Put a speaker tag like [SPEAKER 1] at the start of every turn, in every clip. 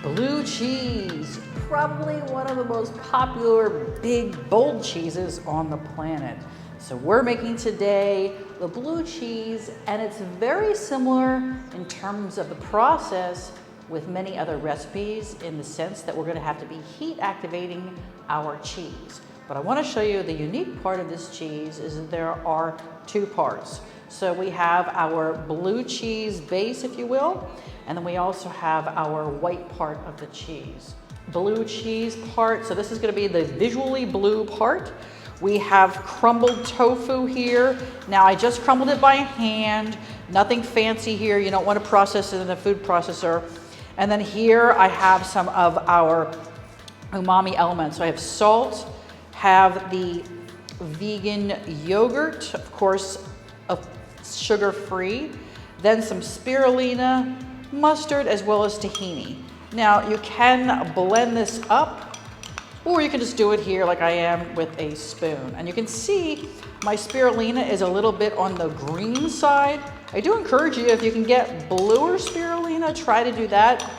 [SPEAKER 1] Blue cheese, probably one of the most popular big bold cheeses on the planet. So we're making today the blue cheese, and it's very similar in terms of the process with many other recipes in the sense that we're going to have to be heat activating our cheese. But I want to show you the unique part of this cheese is that there are two parts. So we have our blue cheese base, if you will, and then we also have our white part of the cheese. Blue cheese part, so this is going to be the visually blue part. We have crumbled tofu here. Now I just crumbled it by hand, nothing fancy here. You don't want to process it in a food processor. And then here I have some of our umami elements. So I have salt, have the vegan yogurt, of course, sugar-free, then some spirulina, mustard, as well as tahini. Now you can blend this up, or you can just do it here like I am with a spoon. And you can see my spirulina is a little bit on the green side. I do encourage you, if you can get bluer spirulina, try to do that.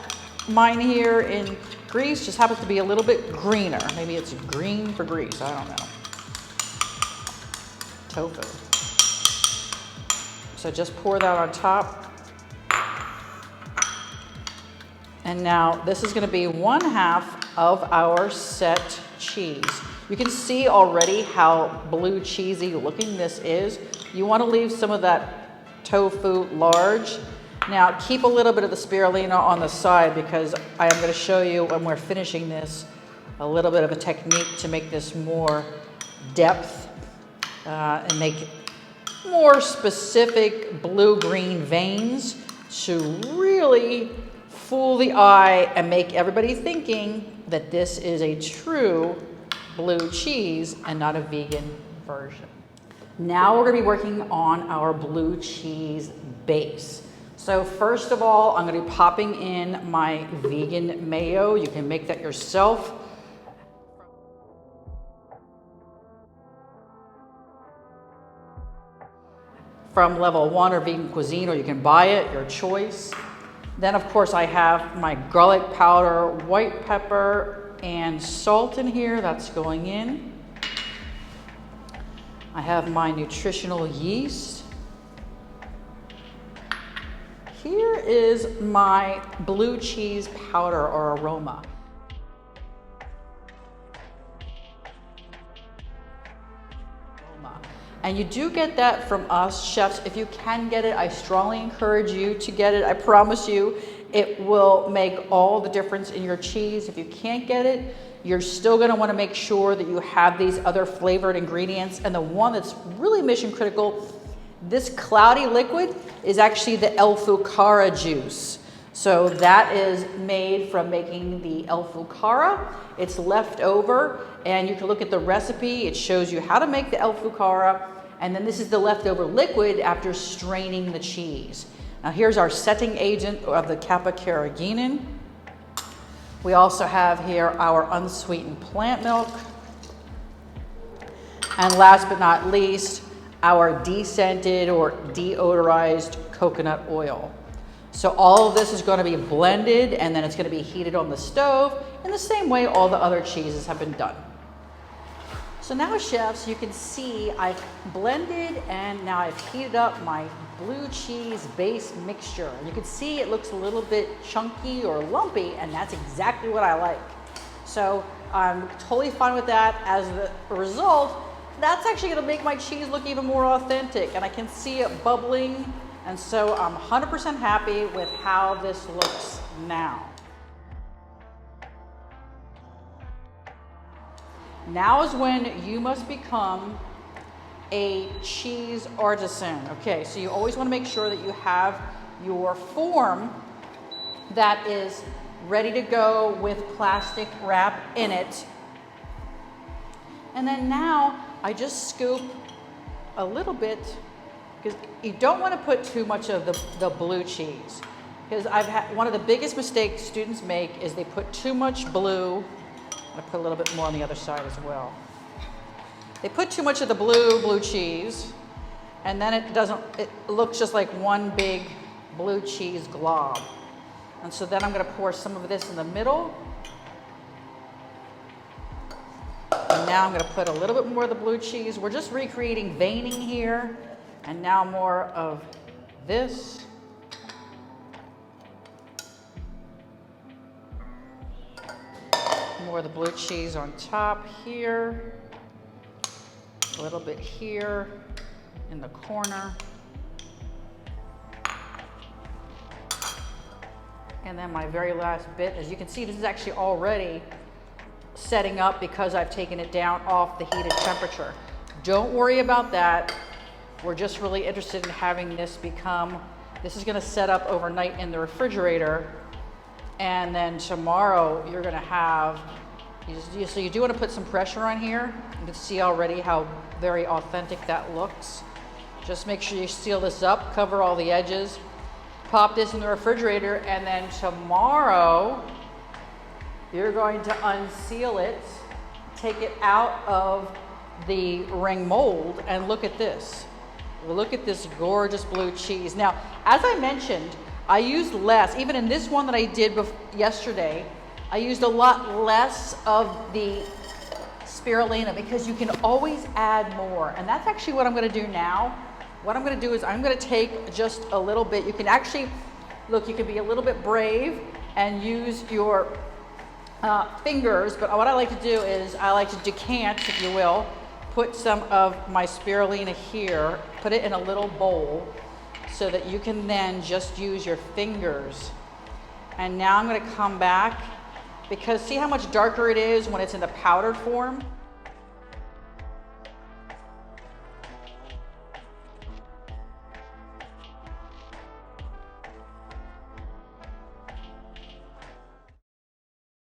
[SPEAKER 1] Mine here in Greece just happens to be a little bit greener. Maybe it's green for Greece, I don't know. Tofu. So just pour that on top. And now this is going to be 1/2 of our set cheese. You can see already how blue cheesy looking this is. You want to leave some of that tofu large. Now keep a little bit of the spirulina on the side because I am going to show you when we're finishing this a little bit of a technique to make this more depth and make more specific blue-green veins to really fool the eye and make everybody thinking that this is a true blue cheese and not a vegan version. Now we're going to be working on our blue cheese base. So first of all, I'm going to be popping in my vegan mayo. You can make that yourself. From Level 1 or Vegan Cuisine, or you can buy it, your choice. Then of course I have my garlic powder, white pepper, and salt in here, that's going in. I have my nutritional yeast. Here is my blue cheese powder or aroma. And you do get that from us chefs. If you can get it, I strongly encourage you to get it. I promise you, it will make all the difference in your cheese. If you can't get it, you're still gonna wanna make sure that you have these other flavored ingredients. And the one that's really mission critical, this cloudy liquid is actually the el-fukara juice. So that is made from making the el-fukara. It's left over, and you can look at the recipe. It shows you how to make the el-fukara, and then this is the leftover liquid after straining the cheese. Now here's our setting agent of the kappa carrageenan. We also have here our unsweetened plant milk. And last but not least, our descented or deodorized coconut oil. So all of this is going to be blended, and then it's going to be heated on the stove in the same way all the other cheeses have been done. So now, chefs, you can see I've blended and now I've heated up my blue cheese base mixture. You can see it looks a little bit chunky or lumpy, and that's exactly what I like. So I'm totally fine with that. As a result, that's actually going to make my cheese look even more authentic, and I can see it bubbling. And so I'm 100% happy with how this looks now. Now is when you must become a cheese artisan. Okay, so you always want to make sure that you have your form that is ready to go with plastic wrap in it. And then now I just scoop a little bit, because you don't want to put too much of the blue cheese. Because one of the biggest mistakes students make is they put too much blue. I'm gonna put a little bit more on the other side as well. They put too much of the blue cheese, and then it looks just like one big blue cheese glob. And so then I'm gonna pour some of this in the middle. And now I'm gonna put a little bit more of the blue cheese. We're just recreating veining here. And now more of this. More of the blue cheese on top here. A little bit here in the corner. And then my very last bit, as you can see, this is actually already setting up because I've taken it down off the heated temperature. Don't worry about that. We're just really interested in having this this is gonna set up overnight in the refrigerator. And then tomorrow you're gonna have, so you do wanna put some pressure on here. You can see already how very authentic that looks. Just make sure you seal this up, cover all the edges, pop this in the refrigerator, and then tomorrow you're going to unseal it, take it out of the ring mold, and look at this. Look at this gorgeous blue cheese. Now, as I mentioned, I used less, even in this one that I did yesterday, I used a lot less of the spirulina because you can always add more. And that's actually what I'm gonna do now. What I'm gonna do is I'm gonna take just a little bit. You can actually, look, you can be a little bit brave and use your fingers, but what I like to do is I like to decant, if you will, put some of my spirulina here, put it in a little bowl so that you can then just use your fingers. And now I'm gonna come back because see how much darker it is when it's in the powdered form?